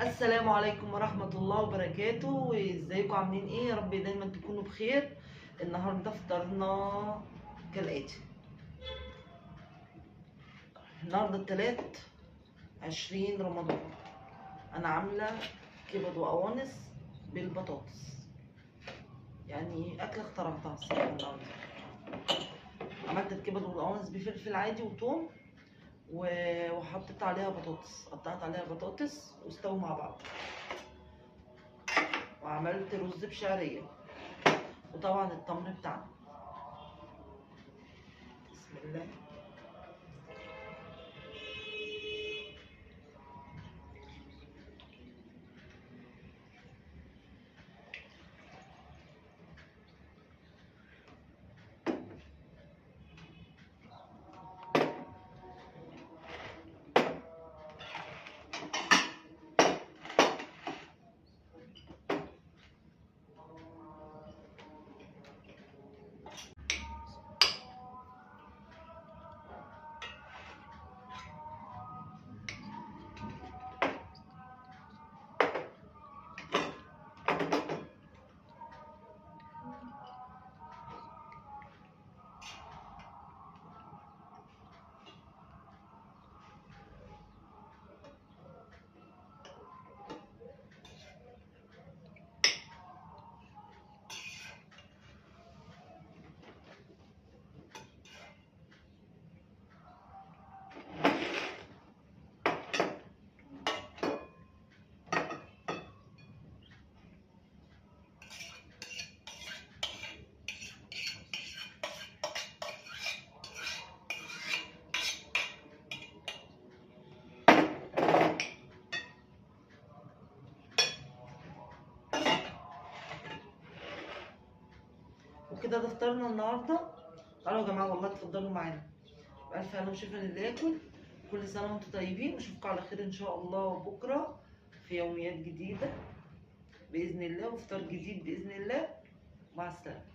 السلام عليكم ورحمة الله وبركاته. ازيكم عاملين ايه؟ يا رب دايما تكونوا بخير. النهارده فطرنا كالآتي. النهارده التلات 20 رمضان. انا عاملة كبد وقوانص بالبطاطس، يعني اكلة اخترعتها الصراحة. النهارده عملت الكبد والقوانص بفلفل عادي وثوم وحطيت عليها بطاطس، قطعت عليها بطاطس واستووا مع بعض. وعملت رز بشعرية، وطبعا التمر بتاعنا. بسم الله. وكده ده فطارنا النهارده. تعالوا يا جماعه والله اتفضلوا معانا. بألف هنا وشفا للي ياكل. كل سنه وانتم طيبين، واشوفكم على خير ان شاء الله بكره في يوميات جديده باذن الله، وفطار جديد باذن الله. مع السلامه.